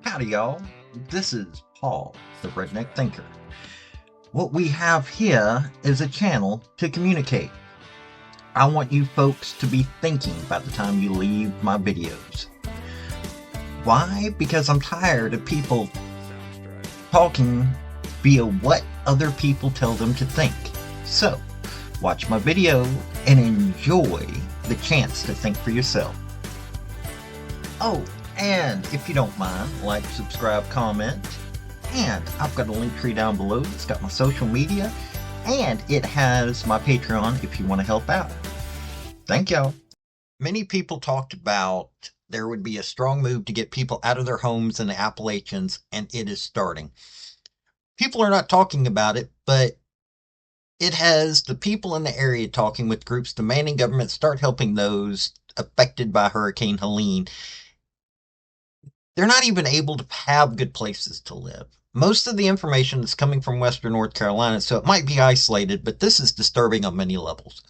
Howdy, y'all. This is Paul, the Redneck Thinker. What we have here is a channel to communicate. I want you folks to be thinking by the time you leave my videos. Why? Because I'm tired of people talking via what other people tell them to think. So, watch my video and enjoy the chance to think for yourself. Oh, and if you don't mind, like, subscribe, comment. And I've got a link tree down below that's got my social media. And it has my Patreon if you want to help out. Thank y'all. Many people talked about there would be a strong move to get people out of their homes in the Appalachians, and it is starting. People are not talking about it, but it has the people in the area talking with groups demanding government start helping those affected by Hurricane Helene. They're not even able to have good places to live. Most of the information is coming from Western North Carolina, so it might be isolated, but this is disturbing on many levels.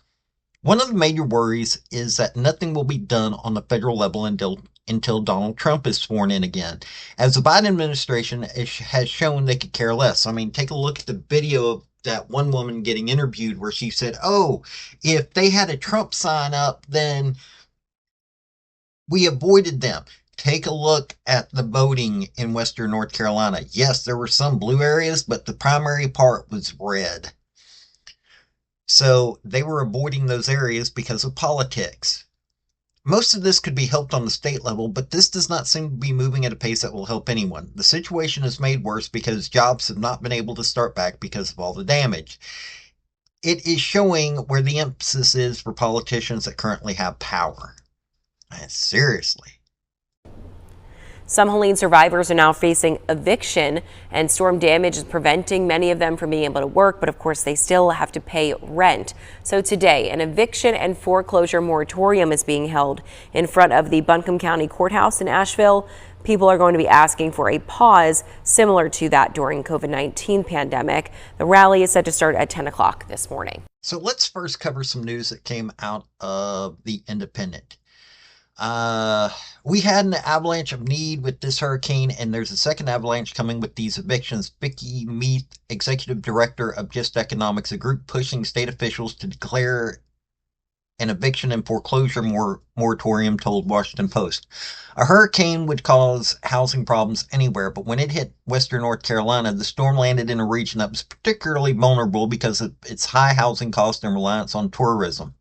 One of the major worries is that nothing will be done on the federal level until Donald Trump is sworn in again. As the Biden administration has shown they could care less. I mean, take a look at the video of that one woman getting interviewed where she said, oh, if they had a Trump sign up, then we avoided them. Take a look at the voting in Western North Carolina. Yes, there were some blue areas, but the primary part was red. So they were avoiding those areas because of politics. Most of this could be helped on the state level, but this does not seem to be moving at a pace that will help anyone. The situation is made worse because jobs have not been able to start back because of all the damage. It is showing where the emphasis is for politicians that currently have power. Seriously. Some Helene survivors are now facing eviction, and storm damage is preventing many of them from being able to work, but of course they still have to pay rent. So today, an eviction and foreclosure moratorium is being held in front of the Buncombe County Courthouse in Asheville. People are going to be asking for a pause similar to that during COVID-19 pandemic. The rally is set to start at 10 o'clock this morning. So let's first cover some news that came out of the Independent. We had an avalanche of need with this hurricane, and there's a second avalanche coming with these evictions. Vicki Meath, executive director of Just Economics, a group pushing state officials to declare an eviction and foreclosure moratorium, told Washington Post. A hurricane would cause housing problems anywhere, but when it hit Western North Carolina, the storm landed in a region that was particularly vulnerable because of its high housing costs and reliance on tourism.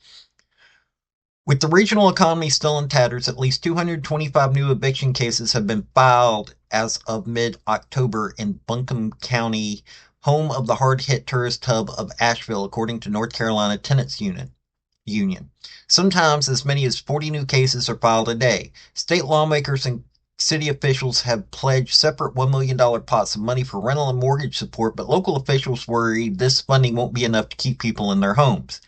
With the regional economy still in tatters, at least 225 new eviction cases have been filed as of mid-October in Buncombe County, home of the hard-hit tourist hub of Asheville, according to North Carolina Tenants Union. Sometimes as many as 40 new cases are filed a day. State lawmakers and city officials have pledged separate $1 million pots of money for rental and mortgage support, but local officials worry this funding won't be enough to keep people in their homes.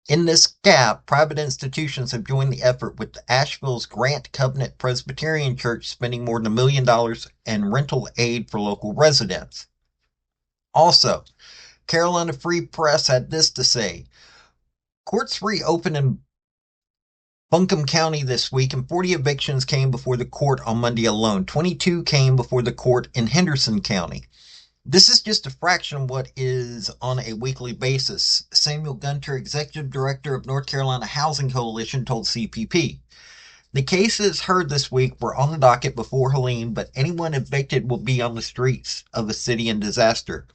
In this gap, private institutions have joined the effort, with Asheville's Grant Covenant Presbyterian Church spending more than $1 million in rental aid for local residents. Also, Carolina Free Press had this to say. Courts reopened in Buncombe County this week, and 40 evictions came before the court on Monday alone. 22 came before the court in Henderson County. This is just a fraction of what is on a weekly basis. Samuel Gunter, executive director of North Carolina Housing Coalition, told CPP. The cases heard this week were on the docket before Helene, but anyone evicted will be on the streets of a city in disaster.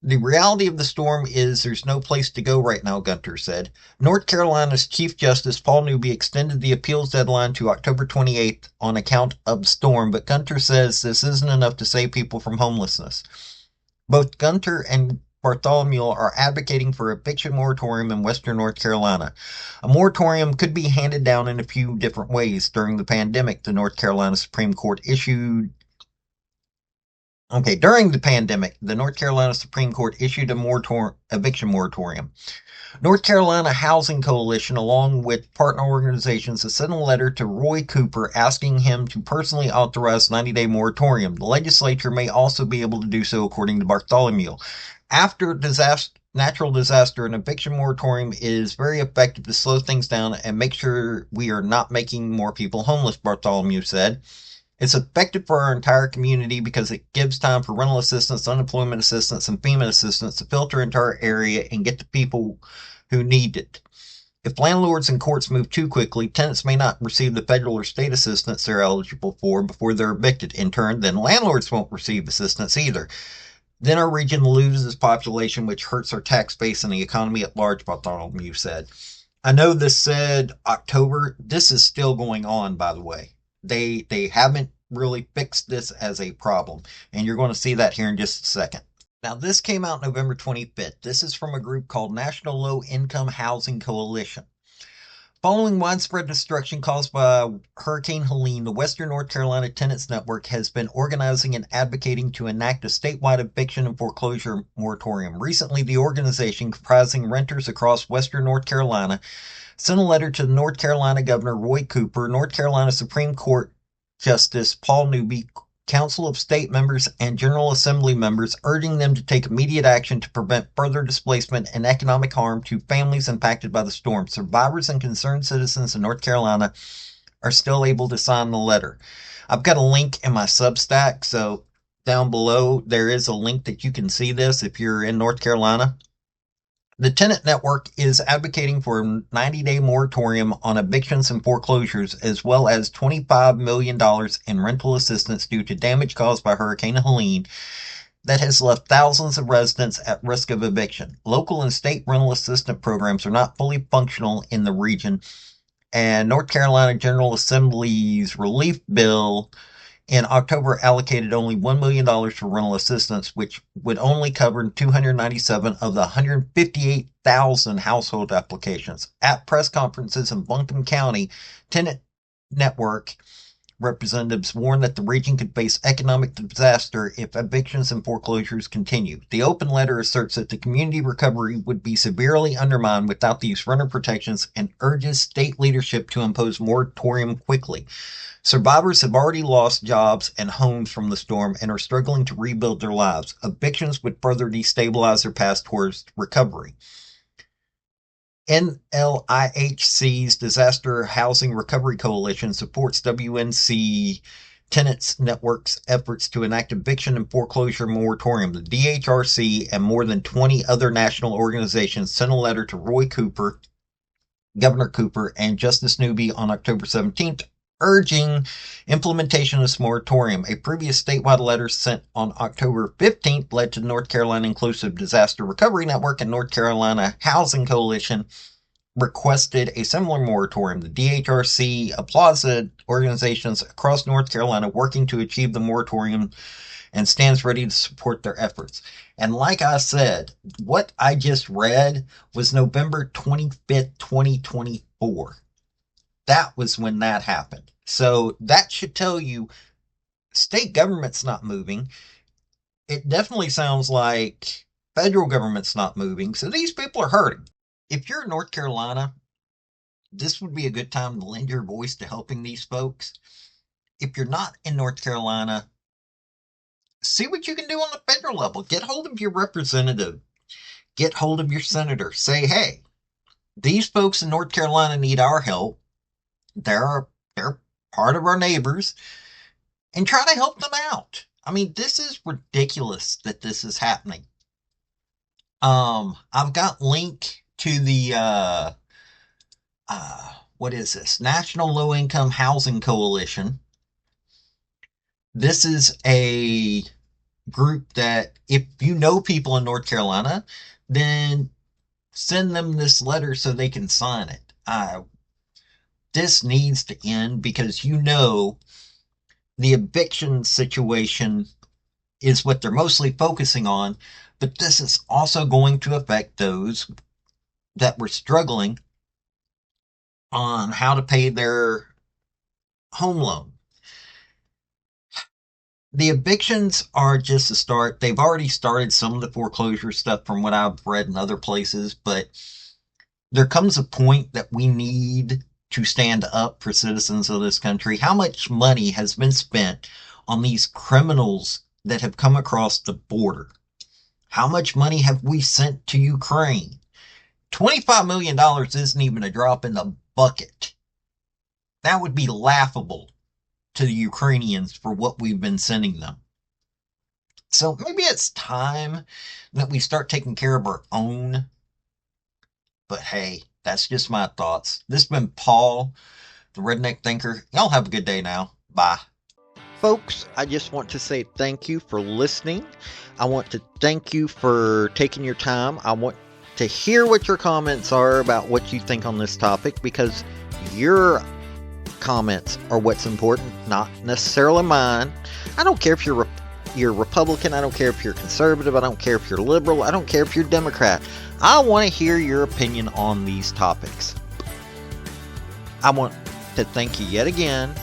The reality of the storm is there's no place to go right now, Gunter said. North Carolina's Chief Justice Paul Newby extended the appeals deadline to October 28th on account of the storm, but Gunter says this isn't enough to save people from homelessness. Both Gunter and Bartholomew are advocating for a eviction moratorium in Western North Carolina. A moratorium could be handed down in a few different ways. During the pandemic, the North Carolina Supreme Court issued a eviction moratorium. North Carolina Housing Coalition, along with partner organizations, has sent a letter to Roy Cooper asking him to personally authorize a 90-day moratorium. The legislature may also be able to do so, according to Bartholomew. After natural disaster, an eviction moratorium is very effective to slow things down and make sure we are not making more people homeless, Bartholomew said. It's effective for our entire community because it gives time for rental assistance, unemployment assistance, and FEMA assistance to filter into our area and get to people who need it. If landlords and courts move too quickly, tenants may not receive the federal or state assistance they're eligible for before they're evicted. In turn, then landlords won't receive assistance either. Then our region loses population, which hurts our tax base and the economy at large, Bartholomew said. I know this said October. This is still going on, by the way. They haven't really fixed this as a problem, and you're going to see that here in just a second. Now, this came out November 25th. This is from a group called National Low Income Housing Coalition. Following widespread destruction caused by Hurricane Helene, the Western North Carolina Tenants Network has been organizing and advocating to enact a statewide eviction and foreclosure moratorium. Recently, the organization, comprising renters across Western North Carolina, sent a letter to the North Carolina Governor Roy Cooper, North Carolina Supreme Court Justice Paul Newby, Council of State members, and General Assembly members, urging them to take immediate action to prevent further displacement and economic harm to families impacted by the storm. Survivors and concerned citizens in North Carolina are still able to sign the letter. I've got a link in my Substack, so down below there is a link that you can see this if you're in North Carolina. The tenant network is advocating for a 90-day moratorium on evictions and foreclosures, as well as $25 million in rental assistance due to damage caused by Hurricane Helene that has left thousands of residents at risk of eviction. Local and state rental assistance programs are not fully functional in the region, and North Carolina General Assembly's relief bill in October allocated only $1 million for rental assistance, which would only cover 297 of the 158,000 household applications. At press conferences in Buncombe County, Tenant Network representatives warned that the region could face economic disaster if evictions and foreclosures continue. The open letter asserts that the community recovery would be severely undermined without these renter protections and urges state leadership to impose moratorium quickly. Survivors have already lost jobs and homes from the storm and are struggling to rebuild their lives. Evictions would further destabilize their path towards recovery. NLIHC's Disaster Housing Recovery Coalition supports WNC Tenants Network's efforts to enact eviction and foreclosure moratorium. The DHRC and more than 20 other national organizations sent a letter to Roy Cooper, Governor Cooper, and Justice Newby on October 17th, urging implementation of this moratorium. A previous statewide letter sent on October 15th led to the North Carolina Inclusive Disaster Recovery Network and North Carolina Housing Coalition requested a similar moratorium. The DHRC applauds the organizations across North Carolina working to achieve the moratorium and stands ready to support their efforts. And like I said, what I just read was November 25th, 2024. That was when that happened. So that should tell you state government's not moving. It definitely sounds like federal government's not moving. So these people are hurting. If you're in North Carolina, this would be a good time to lend your voice to helping these folks. If you're not in North Carolina, see what you can do on the federal level. Get hold of your representative. Get hold of your senator. Say, hey, these folks in North Carolina need our help. They're part of our neighbors, and try to help them out. I mean, this is ridiculous that this is happening. I've got link to the what is this? National Low Income Housing Coalition. This is a group that if you know people in North Carolina, then send them this letter so they can sign it. This needs to end because the eviction situation is what they're mostly focusing on, but this is also going to affect those that were struggling on how to pay their home loan. The evictions are just a start. They've already started some of the foreclosure stuff from what I've read in other places, but there comes a point that we need to stand up for citizens of this country. How much money has been spent on these criminals that have come across the border? How much money have we sent to Ukraine? $25 million isn't even a drop in the bucket. That would be laughable to the Ukrainians for what we've been sending them. So maybe it's time that we start taking care of our own. But hey, that's just my thoughts. This has been Paul, the Redneck Thinker. Y'all have a good day now. Bye. Folks, I just want to say thank you for listening. I want to thank you for taking your time. I want to hear what your comments are about what you think on this topic, because your comments are what's important, not necessarily mine. I don't care if you're Republican, I don't care if you're conservative, I don't care if you're liberal, I don't care if you're Democrat. I want to hear your opinion on these topics. I want to thank you yet again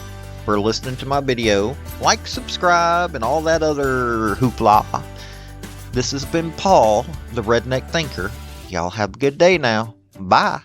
for listening to my video. Like, subscribe, and all that other hoopla. This has been Paul, the Redneck Thinker. Y'all have a good day now. Bye.